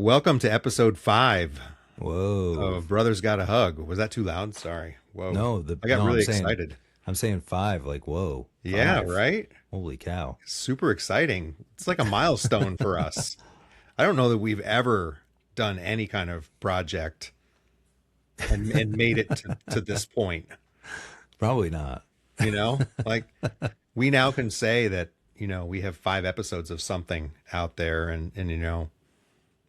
Welcome to episode 5 Whoa. of Brothers Got a Hug. Was that too loud? Sorry. Whoa. No, I got no, really excited. I'm saying 5, like, whoa. Yeah, 5. right? Holy cow. Super exciting. It's like a milestone for us. I don't know that we've ever done any kind of project and made it to this point. Probably not. Like we now can say that, we have 5 episodes of something out there and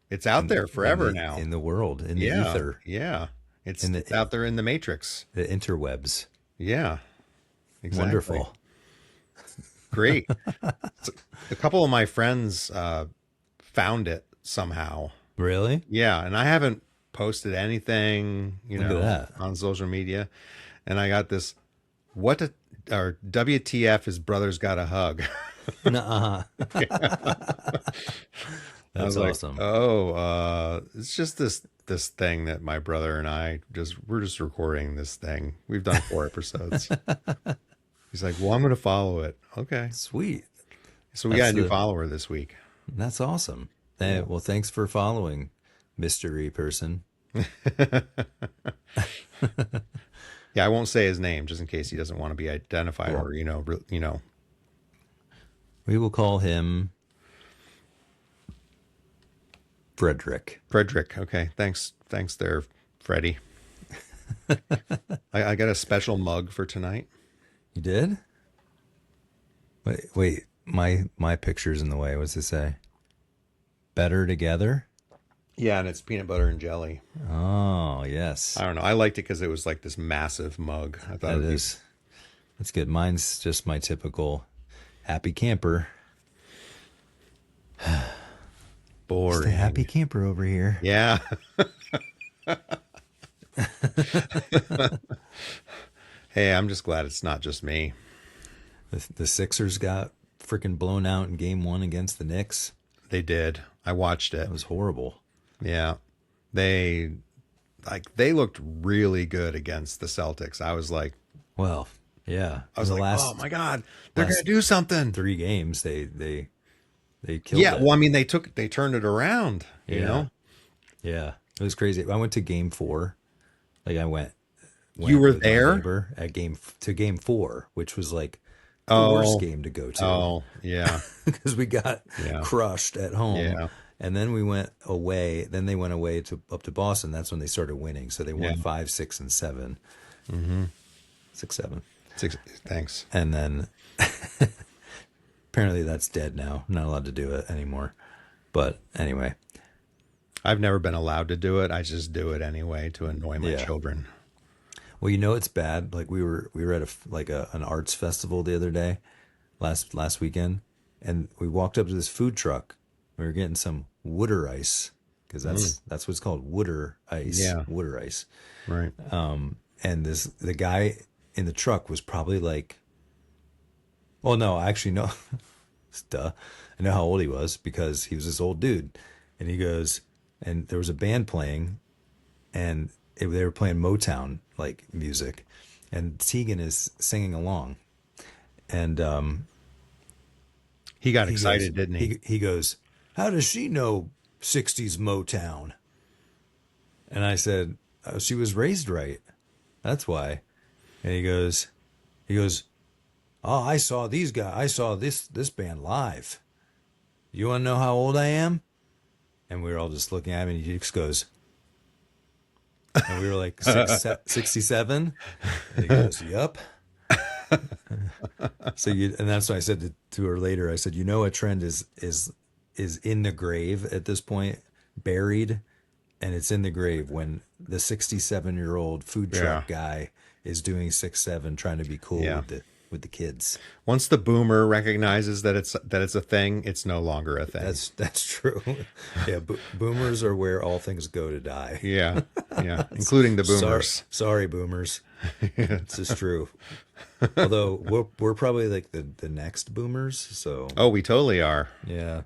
it's out there forever now. In the world, in the ether. Yeah. It's out there in the matrix. The interwebs. Yeah. Exactly. Wonderful. Great. So, a couple of my friends found it somehow. Really? Yeah, and I haven't posted anything, Look at that. on social media. And I got this or WTF is Brothers Got a Hug. Nuh-uh. That's awesome. It's just this thing that my brother and we're just recording this thing. We've done 4 episodes. He's like, well, I'm going to follow it. Okay. Sweet. So we got a new follower this week. That's awesome. Hey, well, thanks for following, mystery person. Yeah, I won't say his name just in case he doesn't want to be identified or, We will call him Frederick. Frederick. Okay. Thanks there, Freddie. I got a special mug for tonight. You did? Wait. My picture's in the way. What's it say? Better together? Yeah, and it's peanut butter and jelly. Oh, yes. I don't know. I liked it because it was like this massive mug. I thought That is. That's good. Mine's just my typical happy camper. Boring. Just a happy camper over here. Yeah. Hey, I'm just glad it's not just me. The Sixers got freaking blown out in game 1 against the Knicks. They did. I watched it. That was horrible. Yeah. They looked really good against the Celtics. I was like, Well, yeah. I was like, oh my God, they're going to do something. 3 games, they killed Yeah. it. Well, I mean, they turned it around, you know? Yeah. It was crazy. I went to game 4. Like I went You were with my there? neighbor at game 4, which was like the worst game to go to. Oh, yeah. Because we got crushed at home. Yeah. And then we went away. Then they went away up to Boston. That's when they started winning. So they won 5, 6, and 7. Mm-hmm. 6, 7. 6. Thanks. And then apparently that's dead now. I'm not allowed to do it anymore. But anyway. I've never been allowed to do it. I just do it anyway to annoy my children. Well, it's bad. Like we were at an arts festival the other day, last weekend, and we walked up to this food truck. We were getting some Wooder ice because that's what's called, Wooder ice. Yeah, Wooder ice. Right. And the guy in the truck was probably like, well, no, actually no, duh. I know how old he was because he was this old dude, and he goes, and there was a band playing, and they were playing Motown like music, and Tegan is singing along, and he got excited, didn't he? He goes, how does she know 60s Motown? And I said, oh, she was raised right, that's why. And he goes, oh, I saw these guys, I saw this band live. You want to know how old I am? And we were all just looking at him, and he just goes, and we were like 67. And he goes, "Yup." And that's what I said to her later. I said, a trend is in the grave at this point, buried, and it's in the grave when the 67-year-old food truck guy is doing 6'7", trying to be cool with the kids. Once the boomer recognizes that it's a thing, it's no longer a thing. That's true. Yeah, boomers are where all things go to die. Yeah, including the boomers. Sorry, boomers. This is true. Although we're probably like the next boomers. So. Oh, we totally are. Yeah,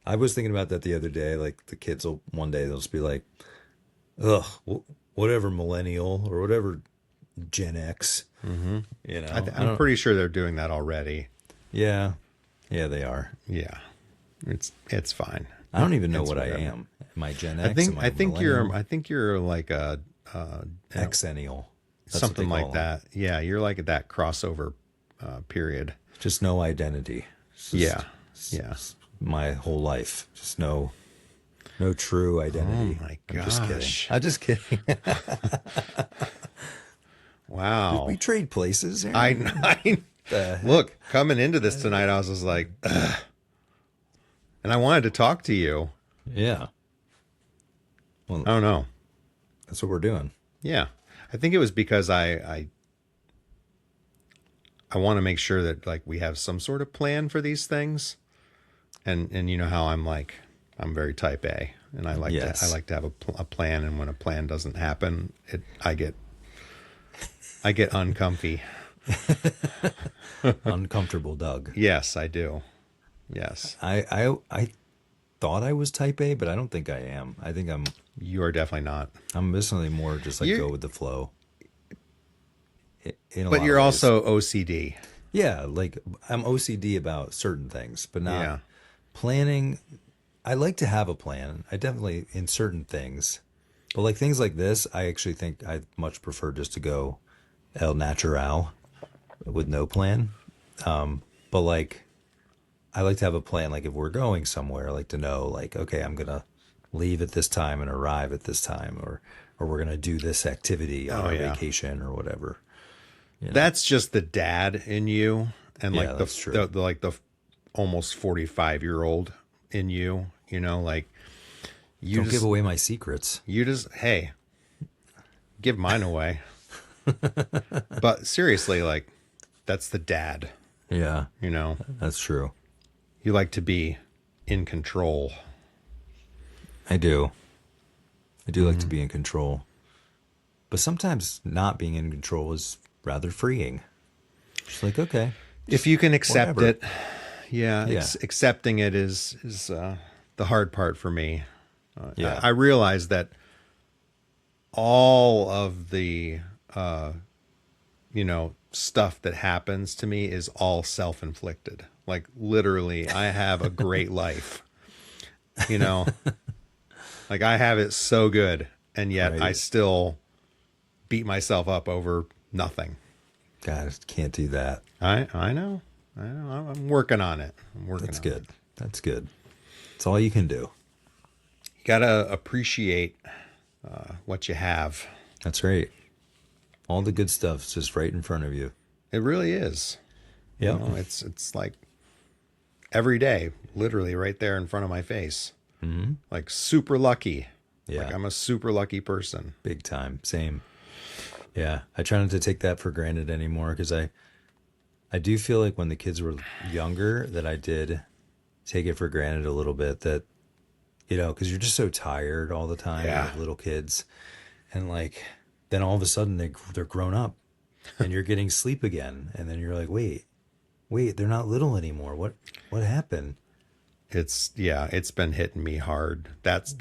I was thinking about that the other day. Like the kids will one day they'll just be like, "Ugh, whatever millennial or whatever Gen X." Mm-hmm. I'm pretty sure they're doing that already. Yeah, they are. Yeah, it's fine. I don't even know what I am Am I Gen X? Am I I think you're like a Xennial. That's something what they like call 'em. that. Yeah, you're like at that crossover period. Just no identity. It's just- Yeah, yeah. it's my whole life. Just no true identity. Oh my I'm just kidding. gosh! I'm just kidding. Wow. We trade places, Aaron. I look, coming into this tonight, I was just like, ugh. And I wanted to talk to you. Yeah. Well, I don't know. that's what we're doing. Yeah, I think it was because I want to make sure that like we have some sort of plan for these things, and you know how I'm very type A, and I like Yes. I like to have a plan, and when a plan doesn't happen, I get uncomfy. Uncomfortable Doug. Yes, I do. Yes, I thought I was type A, but I don't think I am. I think you are definitely not. I'm mostly more just like You're- go with the flow. In a But lot you're of ways. also OCD. Yeah, like I'm OCD about certain things, but not Yeah. planning. I like to have a plan. I definitely in certain things, but like things like this, I actually think I much prefer just to go el natural with no plan. But like I like to have a plan. Like if we're going somewhere, I like to know like, okay, I'm gonna leave at this time and arrive at this time, or we're gonna do this activity on Oh, our yeah. vacation or whatever. That's just the dad in you, and like Yeah, the, that's true. the like the almost 45-year-old in you. You know, like you Don't just give away my secrets. hey, give mine away. But seriously, like that's the dad. Yeah, You know, that's true. you like to be in control. I do. I do Mm-hmm. like to be in control. But sometimes not being in control is rather freeing. Just like, okay. If you can accept whatever. it, yeah, Yeah. accepting it is the hard part for me. Yeah. I realize that all of the stuff that happens to me is all self-inflicted. Like literally, I have a great life. You know, like I have it so good, and yet Right. I still beat myself up over nothing. God, I can't do that. I know. I'm working on it. I'm working. That's on good. That's good. It's all you can do. You gotta appreciate what you have. That's right. All the good stuff's just right in front of you. It really is. Yeah. You know, it's like every day, literally right there in front of my face. Mm-hmm. Like super lucky. Yeah. Like I'm a super lucky person. Big time. Same. Yeah. I try not to take that for granted anymore because I do feel like when the kids were younger that I did take it for granted a little bit that, you know, because you're just so tired all the time Yeah. with little kids. And like, then all of a sudden they're grown up and you're getting sleep again. And then you're like, wait, they're not little anymore. What happened? It's been hitting me hard. That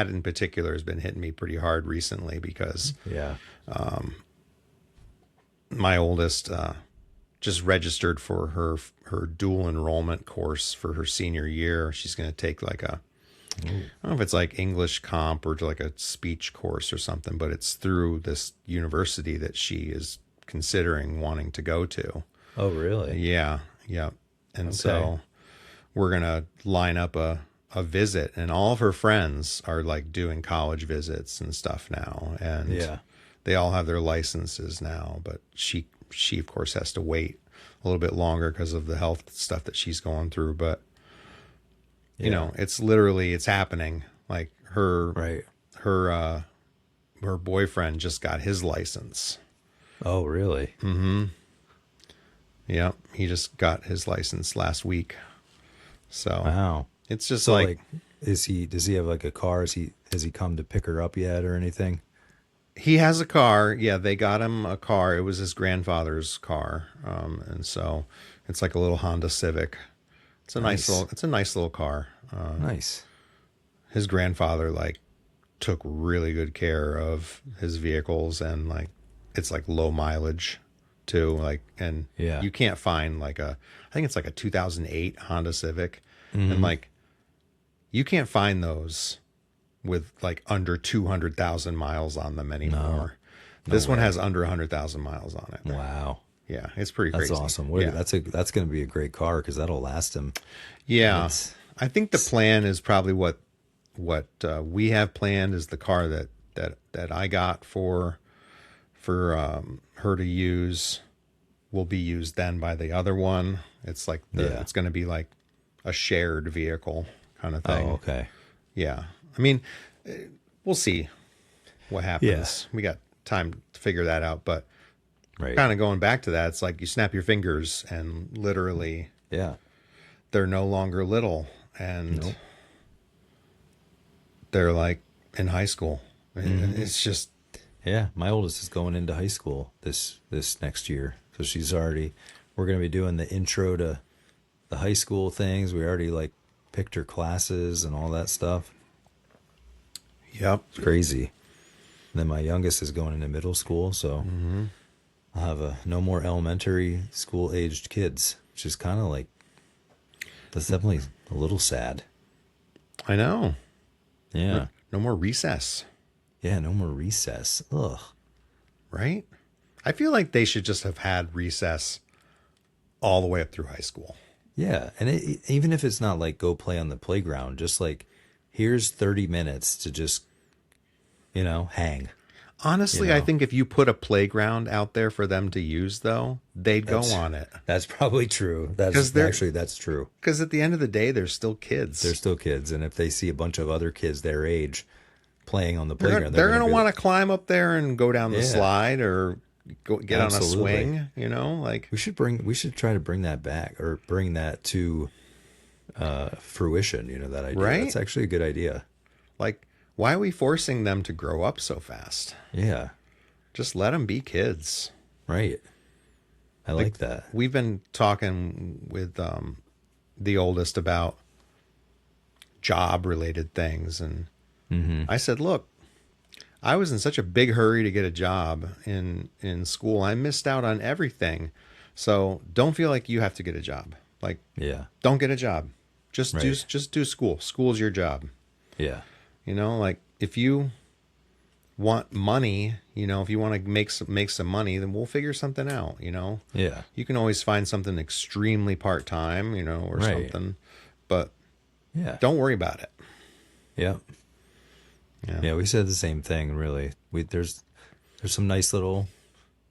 in particular has been hitting me pretty hard recently because Yeah. my oldest just registered for her dual enrollment course for her senior year. She's going to take like I don't know if it's like English comp or like a speech course or something, but it's through this university that she is considering wanting to go to. Oh, really? Yeah. And so we're going to line up a visit, and all of her friends are like doing college visits and stuff now. And Yeah. they all have their licenses now, but she of course has to wait a little bit longer because of the health stuff that she's going through. But you know, it's happening. Like her boyfriend just got his license. Oh, really? Yeah, he just got his license last week. So Wow. it's just So like does he have like a car? Has he come to pick her up yet or anything? he has a car. Yeah, they got him a car. It was his grandfather's car, and so it's like a little Honda Civic. It's a nice little car. Nice. His grandfather like took really good care of his vehicles, and like it's like low mileage too. Like, and Yeah. you can't find I think it's like a 2008 Honda Civic, Mm-hmm. and like you can't find those with like under 200,000 miles on them anymore. This one has under 100,000 miles on it. Wow. Yeah, it's pretty That's crazy. awesome. Yeah. That's going to be a great car because that'll last him. Yeah. It's- I think the plan is probably what we have planned is the car that I got for her to use will be used then by the other one. It's like it's going to be like a shared vehicle kind of thing. Oh, okay. Yeah. I mean, we'll see what happens. We got time to figure that out, but Right. kind of going back to that, it's like you snap your fingers and literally Yeah. they're no longer little and they're like in high school. And it's just, Yeah, my oldest is going into high school this next year. So we're going to be doing the intro to the high school things. We already like picked her classes and all that stuff. yep. It's crazy. And then my youngest is going into middle school, so I'll have no more elementary school aged kids, which is kind of like, that's definitely a little sad. I know. Yeah. No more recess, Yeah, no more recess. Ugh. right? I feel like they should just have had recess all the way up through high school. Yeah, and even if it's not like go play on the playground, just like here's 30 minutes to just, hang. Honestly, I think if you put a playground out there for them to use, though, they'd go on it. That's probably true. That's true. Because at the end of the day, they're still kids. They're still kids, and if they see a bunch of other kids their age playing on the They're playground, going to want to climb up there and go down the Yeah. slide or get Absolutely. on a swing. Like We should try to bring that back or bring that to fruition. That idea. Right? That's actually a good idea. why are we forcing them to grow up so fast? Yeah. Just let them be kids. Right. I like that. We've been talking with the oldest about job related things, and I said, look, I was in such a big hurry to get a job in school. I missed out on everything. So don't feel like you have to get a job. Like, Yeah. don't get a job. Just do school. School's your job. Yeah. Like if you want money, if you want to make some money, then we'll figure something out, Yeah. You can always find something extremely part-time, or Right. something, but Yeah. don't worry about it. Yeah. Yeah. Yeah, we said the same thing. Really, there's some nice little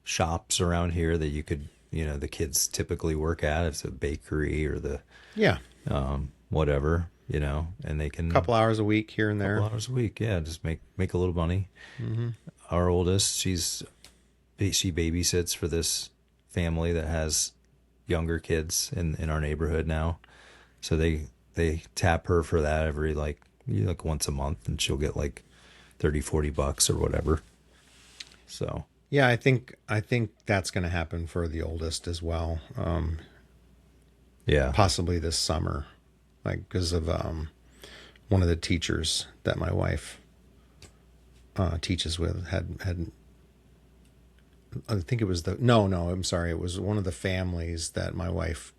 shops around here that you could, the kids typically work at. It's a bakery or the Yeah. whatever, and they can Couple hours a week here and there. couple hours a week. Yeah, just make a little money. Our oldest, she babysits for this family that has younger kids in our neighborhood now, so they tap her for that every like once a month, and she'll get like $30-40 or whatever. So Yeah, I think that's going to happen for the oldest as well. yeah, Possibly this summer, like because of one of the teachers that my wife teaches with had I think it was I'm sorry, it was one of the families that my wife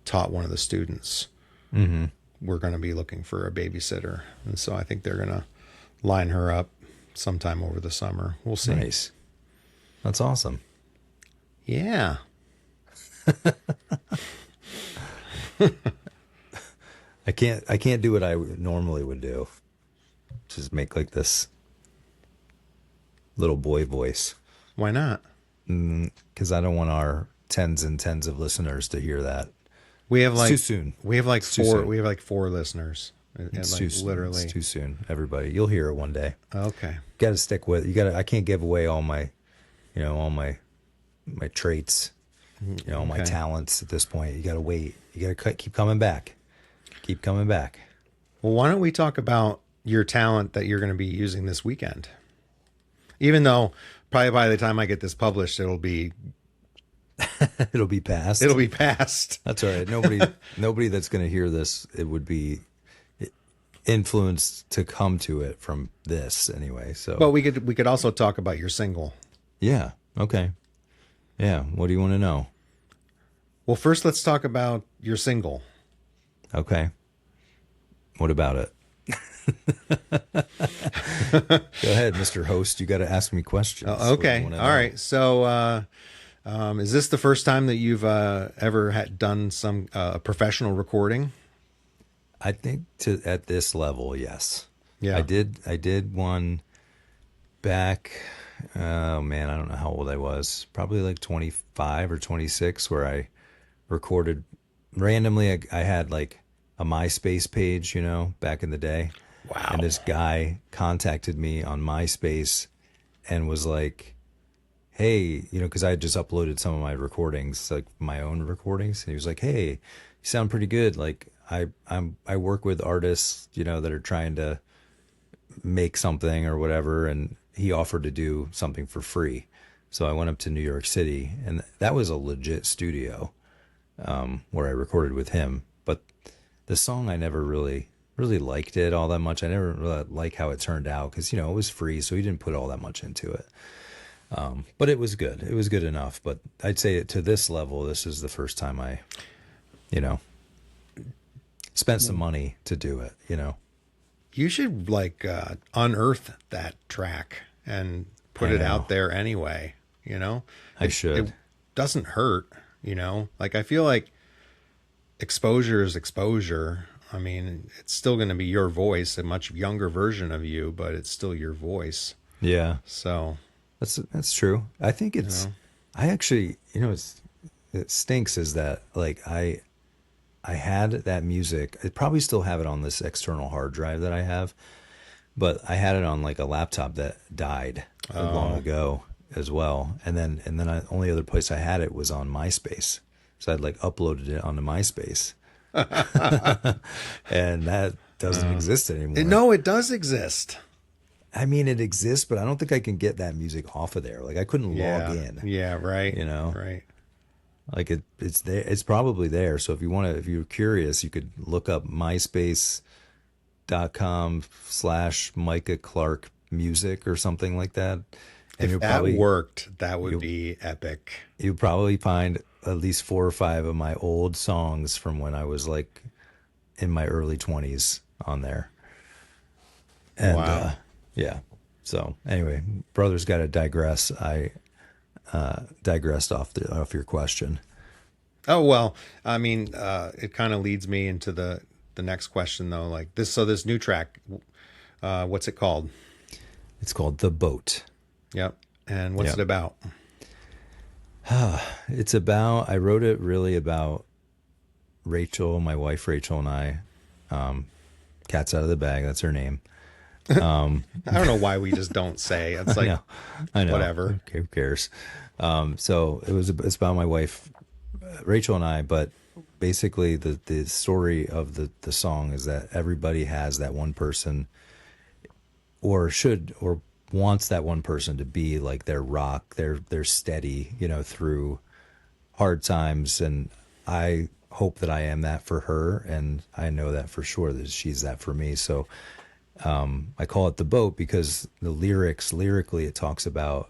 taught one of the students. We're going to be looking for a babysitter, and so I think they're going to line her up sometime over the summer. We'll see. nice. That's awesome. Yeah. I can't do what I normally would do. Just make like this little boy voice. Why not? Because I don't want our tens and tens of listeners to hear that. We have It's too soon. We have like It's too four. soon. We have like 4 listeners. It's like too soon. literally. It's too soon. Everybody, you'll hear it one day. Okay. Got to stick with. I can't give away all my, all my traits, all my Okay. talents at this point. You got to wait. You got to keep coming back. Keep coming back. Well, why don't we talk about your talent that you're going to be using this weekend? Even though probably by the time I get this published, it'll be It'll be past. It'll be past. That's all right. Nobody that's going to hear this, it would be influenced to come to it from this anyway. So, But we could also talk about your single. yeah. Okay. Yeah. What do you want to know? Well, first let's talk about your single. Okay. What about it? Go ahead, Mr. Host. You got to ask me questions. Oh, okay. All right. So, is this the first time that you've ever had done some professional recording? I think at this level, yes. Yeah. I did one back. Oh man, I don't know how old I was. Probably like 25 or 26, where I recorded randomly. I had like a MySpace page, back in the day. Wow. And this guy contacted me on MySpace and was like, hey, because I had just uploaded some of my recordings, like my own recordings. And he was like, hey, you sound pretty good. Like I work with artists, that are trying to make something or whatever. And he offered to do something for free. So I went up to New York City, and that was a legit studio where I recorded with him. But the song, I never really liked it all that much. I never really liked how it turned out because, it was free. So he didn't put all that much into it. But it was good. It was good enough. But I'd say to this level, this is the first time I, spent some money to do it, You should unearth that track and put it out there anyway, I should. It doesn't hurt, I feel like exposure is exposure. I mean, it's still going to be your voice, a much younger version of you, but it's still your voice. Yeah. So that's true. I think I actually, it stinks is that I had that music. I probably still have it on this external hard drive that I have, but I had it on like a laptop that died long ago as well. And then only other place I had it was on MySpace. So I'd uploaded it onto MySpace. And that doesn't exist anymore. No, it does exist. I mean, it exists, but I don't think I can get that music off of there. I couldn't log in. Yeah, right. Right. It's there. It's probably there. So if you're curious, you could look up myspace.com/Micah Clark music or something like that. And if that worked, that would be epic. You'll probably find at least 4 or 5 of my old songs from when I was in my early 20s on there. And, wow. Yeah. So anyway, brothers got to digress. I digressed off your question. Oh, well, I mean, it kind of leads me into the next question though. This new track, what's it called? It's called The Boat. Yep. And what's it about? It's about, I wrote it really about Rachel, my wife, Rachel, and I, cat's out of the bag. That's her name. I don't know why we just don't say. It's I know. Whatever. Okay, who cares? So it's about my wife, Rachel, and I, but basically the story of the song is that everybody has that one person or wants that one person to be like their rock, their steady, through hard times. And I hope that I am that for her. And I know that for sure that she's that for me. So, I call it The Boat because lyrically, it talks about,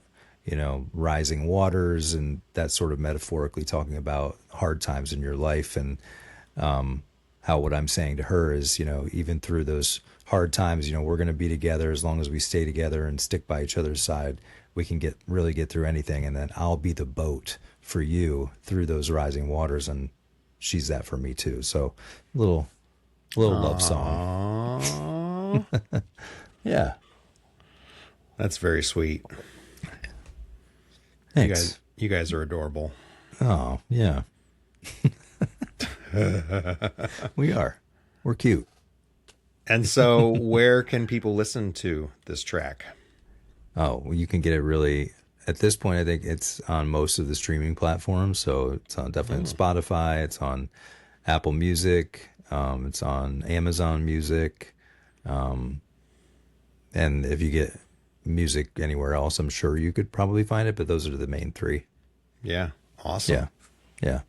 rising waters and that sort of metaphorically talking about hard times in your life. And, how what I'm saying to her is, even through those hard times, we're going to be together as long as we stay together and stick by each other's side. We can really get through anything. And then I'll be the boat for you through those rising waters. And she's that for me too. So little love song. Yeah. That's very sweet. Thanks. You guys are adorable. Oh, yeah. We are. We're cute. And so where can people listen to this track? Oh, well, you can get it really, at this point, I think it's on most of the streaming platforms. So it's definitely on Spotify. It's on Apple Music. It's on Amazon Music. And if you get music anywhere else, I'm sure you could probably find it, but those are the main 3. Yeah. Awesome. Yeah.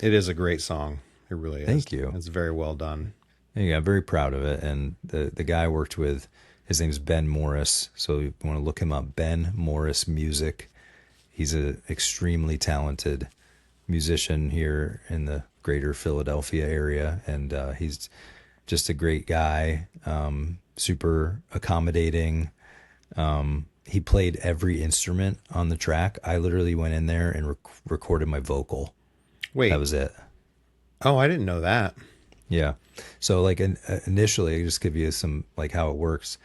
It is a great song. It really is. Thank you. It's very well done. Yeah, I'm very proud of it. And the guy I worked with, his name's Ben Morris. So you want to look him up, Ben Morris Music. He's an extremely talented musician here in the greater Philadelphia area. And he's just a great guy, super accommodating. He played every instrument on the track. I literally went in there and recorded my vocal. Wait. That was it. Oh, I didn't know that. Yeah. So like initially, I just give you some like how it works.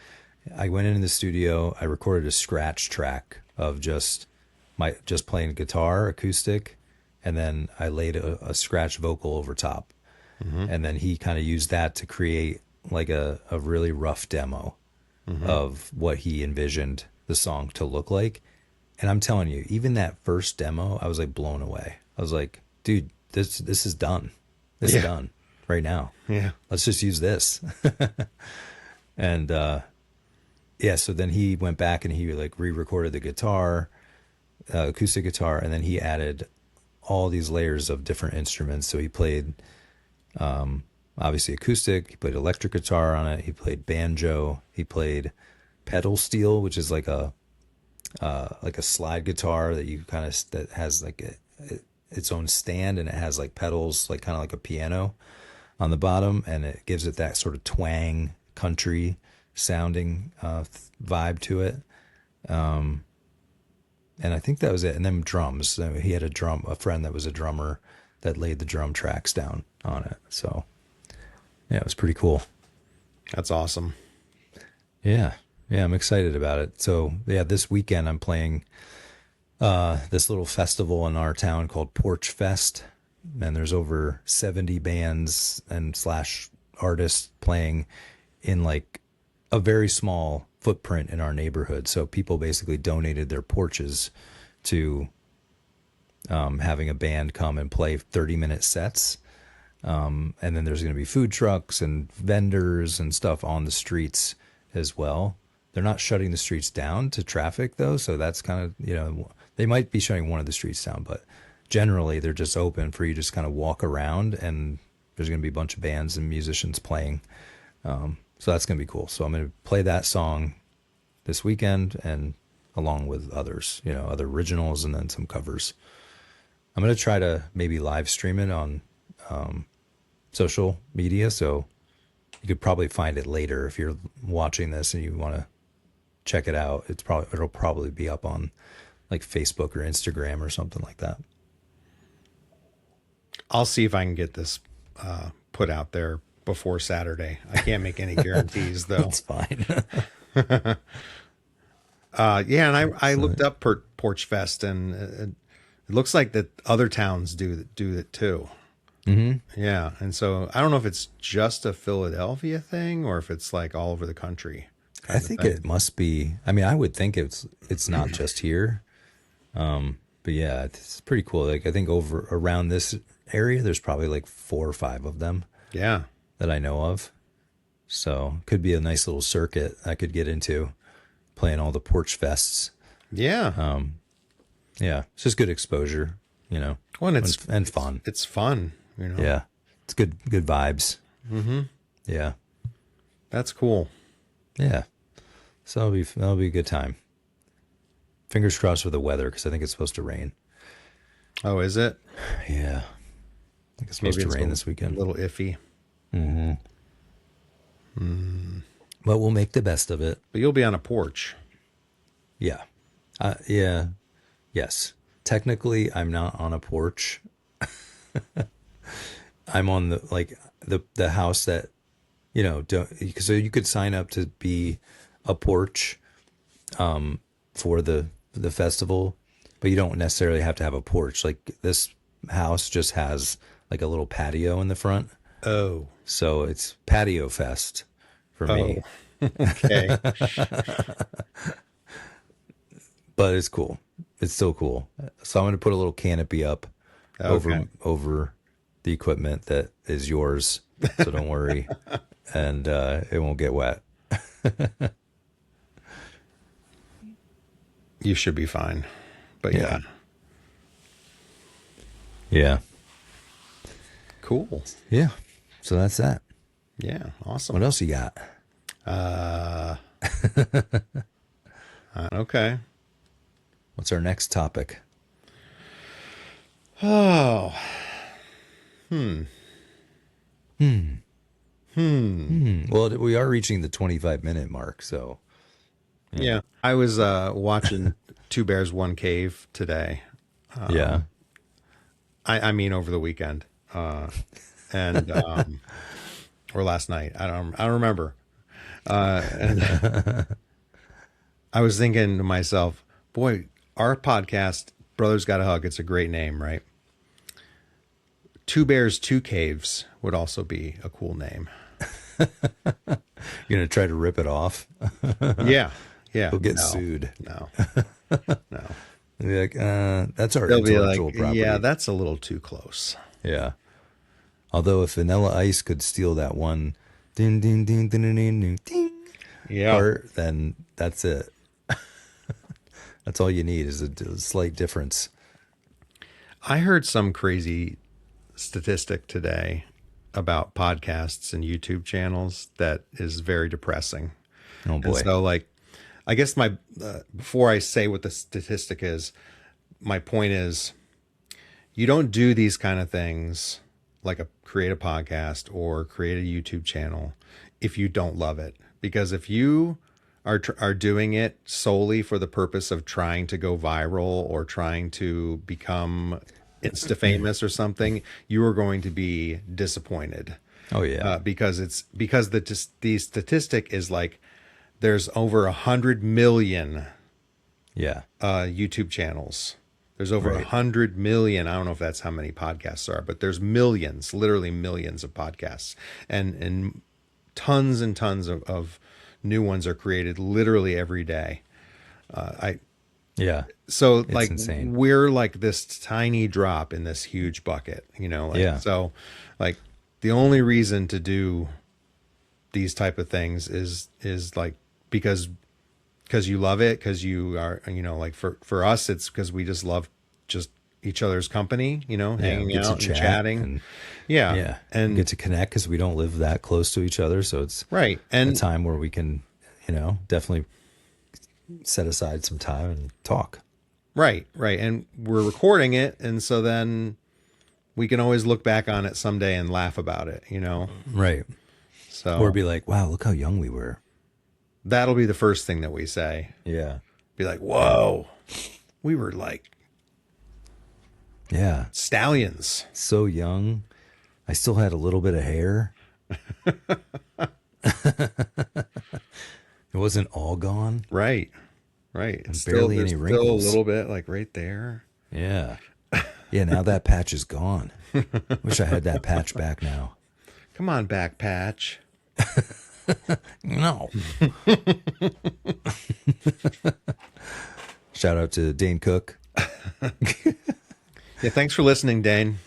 I went into the studio. I recorded a scratch track of just playing guitar, acoustic, and then I laid a scratch vocal over top. And then he kind of used that to create like a really rough demo of what he envisioned the song to look like. And I'm telling you, even that first demo, I was like blown away. I was like, dude, this is done. This is done right now. Yeah. Let's just use this. And so then he went back and he like re-recorded the guitar, acoustic guitar, and then he added all these layers of different instruments. So he played obviously acoustic, he played electric guitar on it, he played banjo, he played pedal steel, which is like a slide guitar that you kind of that has like its own stand, and it has like pedals, like kind of like a piano on the bottom, and it gives it that sort of twang country sounding vibe to it. And I think that was it. And then drums. So he had a friend that was a drummer that laid the drum tracks down on it. So yeah, it was pretty cool. That's awesome. Yeah. Yeah, I'm excited about it. So yeah, this weekend I'm playing this little festival in our town called Porch Fest. And there's over 70 bands and / artists playing in like a very small footprint in our neighborhood. So people basically donated their porches to having a band come and play 30-minute sets. And then there's going to be food trucks and vendors and stuff on the streets as well. They're not shutting the streets down to traffic though. So that's kind of, they might be shutting one of the streets down, but generally they're just open for you to just kind of walk around, and there's going to be a bunch of bands and musicians playing. So that's going to be cool. So I'm going to play that song this weekend, and along with others, other originals and then some covers. I'm going to try to maybe live stream it on social media. So you could probably find it later if you're watching this and you want to check it out. It'll probably be up on like Facebook or Instagram or something like that. I'll see if I can get this put out there before Saturday. I can't make any guarantees though. That's fine. Yeah, and I looked up Porch Fest, and it looks like that other towns do it too. Mm-hmm. Yeah, and so I don't know if it's just a Philadelphia thing or if it's like all over the country. I think it must be. I mean, I would think it's not just here. But yeah, it's pretty cool. Like I think over around this area, there's probably like 4 or 5 of them. Yeah, that I know of. So could be a nice little circuit I could get into, playing all the porch fests. Yeah. Yeah, it's just good exposure, well, and fun. It's fun, Yeah, it's good vibes. Mm-hmm. Yeah, that's cool. Yeah, so that'll be a good time. Fingers crossed for the weather, because I think it's supposed to rain. Oh, is it? Yeah, I think it's supposed to rain this weekend. A little iffy. Mm-hmm. But we'll make the best of it. But you'll be on a porch. Yeah. Yeah. Yes. Technically, I'm not on a porch. I'm on the house that, so you could sign up to be a porch for the festival, but you don't necessarily have to have a porch. Like this house just has like a little patio in the front. Oh. So it's patio fest for me. Okay. But it's cool. It's still cool. So I'm going to put a little canopy up over the equipment that is yours. So don't worry. And it won't get wet. You should be fine. But yeah. Yeah. Cool. Yeah. So that's that. Yeah. Awesome. What else you got? Okay. What's our next topic? Oh. Well, we are reaching the 25-minute mark, so Yeah. I was watching Two Bears, One Cave today. yeah. I mean, over the weekend, and or last night. I don't remember. And I was thinking to myself, boy, our podcast, Brothers Gotta Hug, it's a great name, right? Two Bears, Two Caves would also be a cool name. You're gonna try to rip it off? Yeah. Yeah. We'll get sued. No. No. They'll be like, that's our They'll be intellectual like, property. yeah, that's a little too close. Yeah. Although if Vanilla Ice could steal that one ding ding ding ding ding ding ding Yeah. part, then that's it. That's all you need is a slight difference. I heard some crazy statistic today about podcasts and YouTube channels that is very depressing. Oh boy. And so, like, I guess my before I say what the statistic is, my point is, you don't do these kind of things like create a podcast or create a YouTube channel if you don't love it. Because if you are doing it solely for the purpose of trying to go viral or trying to become Insta famous or something, you are going to be disappointed. Oh yeah. Because the statistic is like there's over 100 million Yeah. YouTube channels. There's over Right. 100 million. I don't know if that's how many podcasts are, but there's millions, literally millions of podcasts, and tons and tons of new ones are created literally every day. Yeah. So It's like insane. we're like this tiny drop in this huge bucket, like, Yeah. so like the only reason to do these type of things is like because you love it, because you are, like for us, it's because we just love just each other's company, hanging get to out and chat chatting. and- Yeah. Yeah. And get to connect because we don't live that close to each other. So it's right. a And time where we can, definitely set aside some time and talk. right. And we're recording it. And so then we can always look back on it someday and laugh about it, Right. So Or be like, wow, look how young we were. that'll be the first thing that we say. Yeah. Be like, whoa, we were like Yeah. stallions. So young. I still had a little bit of hair. It wasn't all gone. Right. Right. It's barely there's any still a wrinkles. little bit like right there. Yeah. Yeah, now that patch is gone. Wish I had that patch back now. Come on back, Patch. No. Shout out to Dane Cook. Yeah. Thanks for listening, Dane.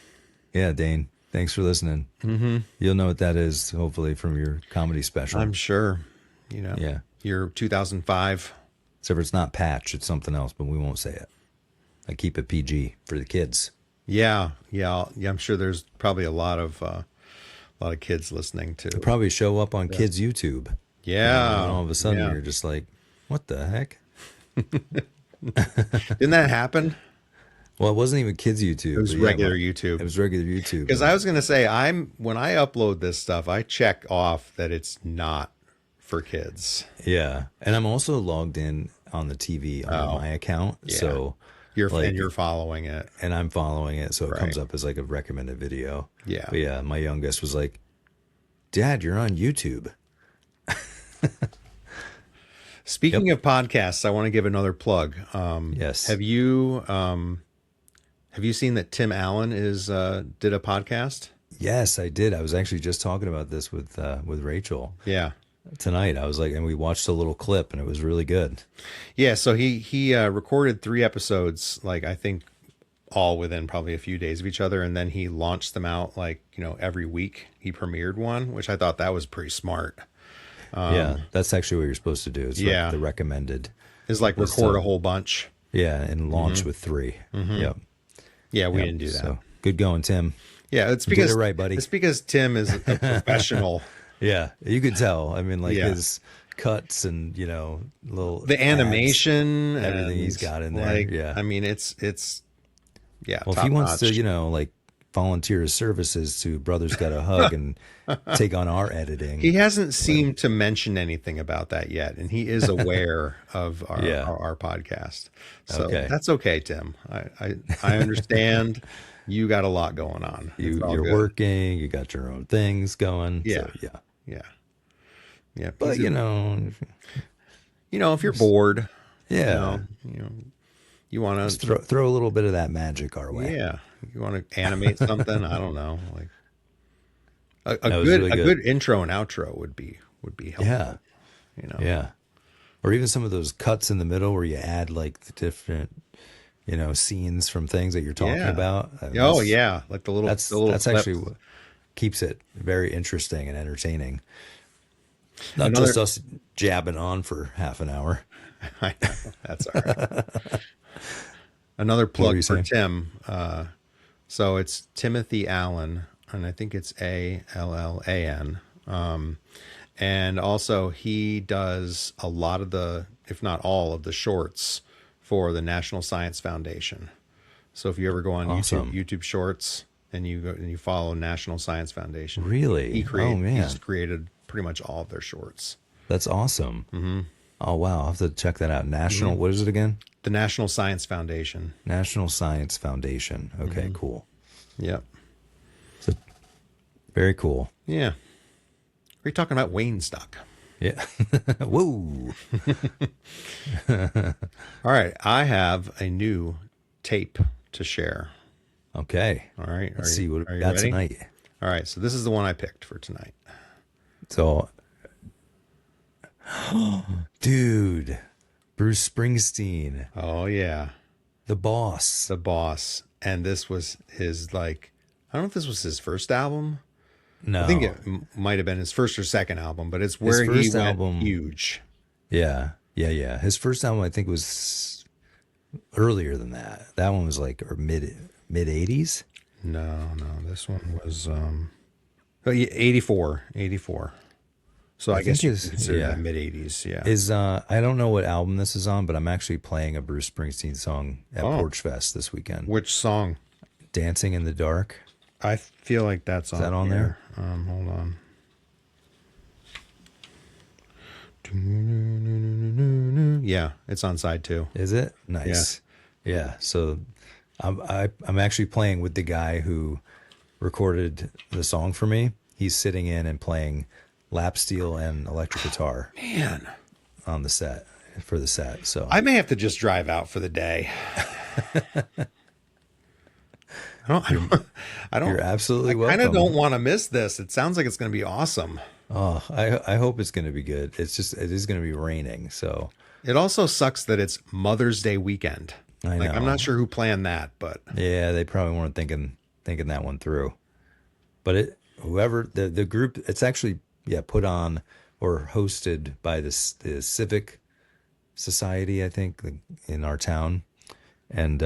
Yeah, Dane. Thanks for listening. Mm-hmm. You'll know what that is, hopefully, from your comedy special. I'm sure, Yeah. Your 2005. Except for it's not patch, it's something else, but we won't say it. I keep it PG for the kids. Yeah. I'm sure there's probably a lot of kids listening to. It'll probably show up on kids' YouTube. Yeah. And all of a sudden, Yeah. you're just like, what the heck? Didn't that happen? Well, it wasn't even kids' YouTube. It was but yeah, regular well, YouTube. It was regular YouTube. Because I was going to say, when I upload this stuff, I check off that it's not for kids. Yeah. And I'm also logged in on the TV on my account. Yeah. So You're following it. and I'm following it. So it comes Right. up as like a recommended video. Yeah. But yeah, my youngest was like, Dad, you're on YouTube. Speaking of podcasts, I want to give another plug. Yes. Have you seen that Tim Allen did a podcast? Yes, I did. I was actually just talking about this with Rachel Yeah. tonight. I was like, and we watched a little clip and it was really good. Yeah. So he recorded 3 episodes, like I think all within probably a few days of each other. And then he launched them out like, every week he premiered one, which I thought that was pretty smart. Yeah. That's actually what you're supposed to do. It's like yeah. the recommended. Is like record a whole bunch. Yeah. And launch with 3. Yep. Yeah. We Yep. didn't do that. So good going, Tim. Yeah. It's You did because it right, buddy. It's because Tim is a professional. Yeah. You could tell. I mean, like Yeah. his cuts and, little The ads, animation, everything and, he's got in there. like, Yeah. I mean, it's Well, if top he wants notch. to, like volunteer his services to Brothers Gotta Hug and take on our editing. He hasn't seemed to mention anything about that yet, and he is aware of our podcast. So that's okay, Tim. I understand you got a lot going on. You're working, you got your own things going. Yeah. So, Yeah. But if you're bored, yeah, you want to throw a little bit of that magic our way. Yeah. You want to animate something? I don't know. Like a really good intro and outro would be helpful. Yeah. Yeah. Or even some of those cuts in the middle where you add like the different, scenes from things that you're talking about. Like the little. That's clips. actually what keeps it very interesting and entertaining. Not just us jabbing on for half an hour. I know. That's all right. Another plug for Tim. So it's Timothy Allen, and I think it's Allan. And also he does a lot of if not all of the shorts for the National Science Foundation. So if you ever go on YouTube Shorts and you follow National Science Foundation, really, he's created pretty much all of their shorts. That's awesome. Mm-hmm. Oh wow, I'll have to check that out. National, what is it again? The National Science Foundation. National Science Foundation. Okay, cool. Yep. So, very cool. Yeah. We're talking about Wayne stock. Yeah. Whoa. All right. I have a new tape to share. Okay. All right. Let's see what we got ready? tonight. All right. So this is the one I picked for tonight. So, dude, Bruce Springsteen. Oh, yeah. The Boss. The Boss. And this was his, I don't know if this was his first album. No. I think it might have been his first or second album, but it's where he went huge. Yeah. His first album, I think, was earlier than that. That one was mid 80s. No. This one was 84. So I guess you consider that mid 80s. Yeah. I don't know what album this is on, but I'm actually playing a Bruce Springsteen song at Porch Fest this weekend. Which song? Dancing in the Dark. I feel like that's on. Is that on there? Hold on. Yeah, it's on side 2. Is it? Nice. Yeah. So I'm actually playing with the guy who recorded the song for me. He's sitting in and playing lap steel and electric guitar. Man. On the set for the set. So I may have to just drive out for the day. I don't. You're absolutely welcome. I kind of don't want to miss this. It sounds like it's going to be awesome. Oh, I hope it's going to be good. It is going to be raining, so. It also sucks that it's Mother's Day weekend. I know. I'm not sure who planned that, but yeah, they probably weren't thinking that one through. But whoever the group, it's actually put on or hosted by the Civic Society, I think, in our town, and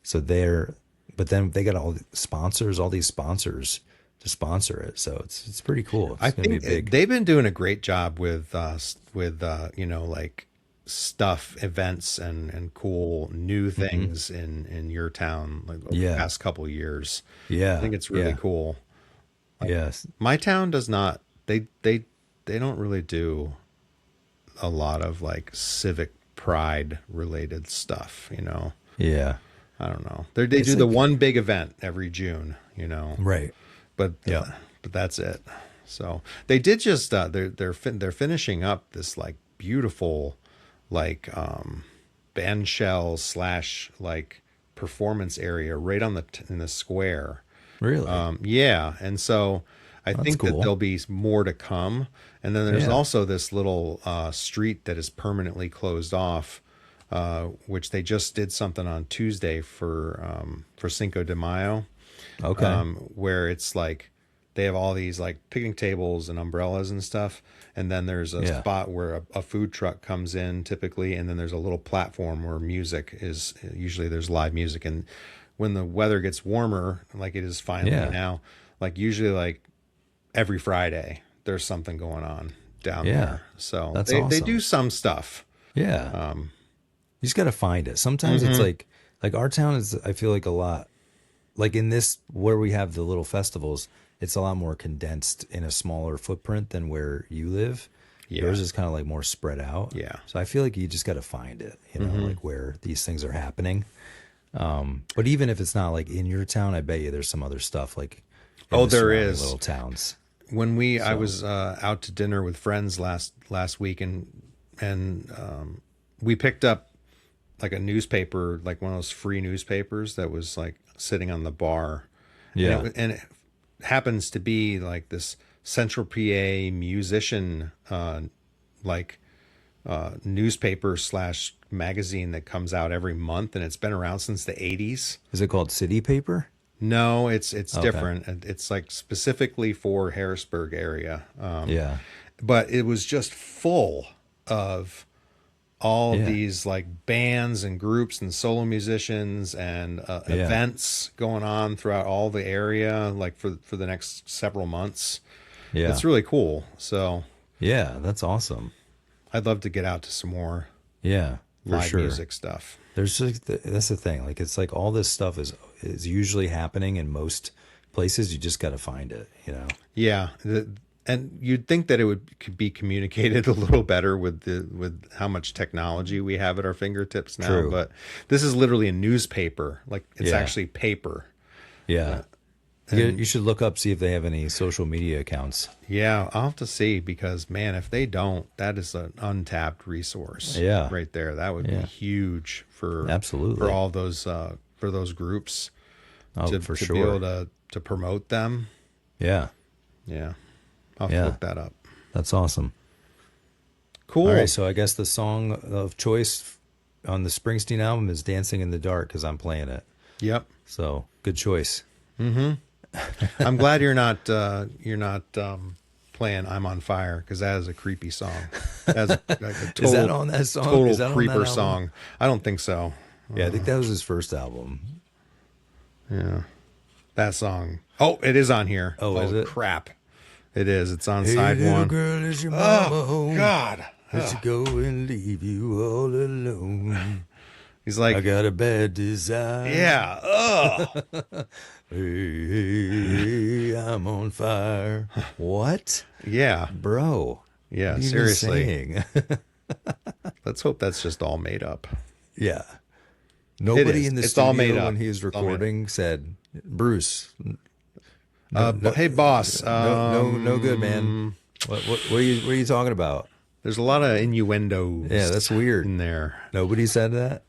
so they're. But then they got all these sponsors to sponsor it, so it's pretty cool. I think they've been doing a great job with stuff, events, and cool new things in your town over the past couple of years. Yeah, I think it's really cool. Yes, my town does not. They don't really do a lot of civic pride related stuff. Yeah. I don't know. They do the one big event every June, Right. But that's it. So they did just they're finishing up this beautiful band shell / performance area right on in the square. Really? Yeah, and so I think that there'll be more to come. And then there's also this little street that is permanently closed off. Which they just did something on Tuesday for Cinco de Mayo. Okay. Where it's they have all these picnic tables and umbrellas and stuff. And then there's a spot where a food truck comes in typically. And then there's a little platform where music is, usually there's live music. And when the weather gets warmer, like it is finally now, usually every Friday, there's something going on down there. So they do some stuff. Yeah. You just got to find it. Sometimes it's like our town is, I feel like a lot like in this where we have the little festivals, it's a lot more condensed in a smaller footprint than where you live. Yeah. Yours is kind of like more spread out. Yeah. So I feel like you just got to find it, you know, like where these things are happening. But even if it's not like in your town, I bet you there's some other stuff like in Oh, the there surrounding is. little towns. When I was out to dinner with friends last week, and we picked up like a newspaper, like one of those free newspapers that was like sitting on the bar. Yeah. And it happens to be like this Central PA musician, newspaper / magazine that comes out every month, and it's been around since the 80s. Is it called City Paper? No, it's different. It's like specifically for Harrisburg area. Yeah. But it was just full of all of these like bands and groups and solo musicians and events going on throughout all the area, like for the next several months. Yeah. It's really cool. So Yeah, that's awesome. I'd love to get out to some more Yeah, for live sure. music stuff. There's just, that's the thing. Like, it's like all this stuff is usually happening in most places. You just got to find it, you know? Yeah. And you'd think that could be communicated a little better with how much technology we have at our fingertips now. True. But this is literally a newspaper. Like it's Yeah. actually paper. Yeah. You should look up, see if they have any social media accounts. Yeah, I'll have to see, because man, if they don't, that is an untapped resource. Yeah. Right there. That would be huge for Absolutely. for all those for those groups Oh, for to sure. be able to promote them. Yeah. Yeah. I'll have to look that up. That's awesome. Cool. All right. So I guess the song of choice on the Springsteen album is Dancing in the Dark, because I'm playing it. Yep. So good choice. I'm glad you're not playing "I'm on Fire," because that is a creepy song. That's like a total, Is that on that song? Total Is that on that creeper album? song. I don't think so. Yeah, I think that was his first album. Yeah, that song. Oh, it is on here. Oh, is it? Crap! It is. It's on Hey, side little one. girl, is your mama home? God. Let you go and leave you all alone. He's like, I got a bad desire. yeah. Ugh. Hey, I'm on fire. What? Yeah. Bro. Yeah. What are you Seriously. saying? Let's hope that's just all made up. Yeah. Nobody is. in the It's studio all made up. when he was It's all made up. recording said, Bruce, Hey, boss. no good, man. What are you talking about? There's a lot of innuendos. Yeah, that's weird. in there. Nobody said that.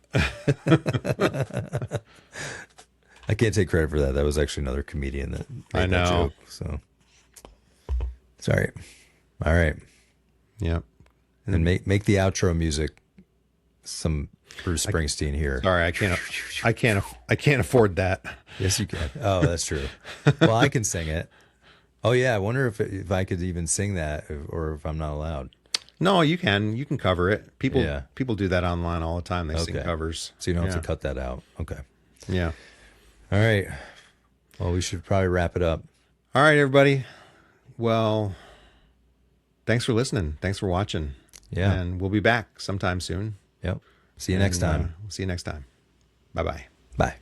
I can't take credit for that. That was actually another comedian that made I that know. joke. So sorry. All right. Yep. And make the outro music some Bruce Springsteen here. Sorry, I can't afford that. Yes, you can. Oh, that's true. Well, I can sing it. Oh yeah, I wonder if I could even sing that, or if I'm not allowed. No, you can cover it. People Yeah. people do that online all the time. They sing Okay. covers. So you don't have Yeah. to cut that out. Okay. Yeah. All right. Well, we should probably wrap it up. All right, everybody. Well, thanks for listening. Thanks for watching. Yeah. And we'll be back sometime soon. Yep. See you next time. See you next time. Bye-bye. Bye.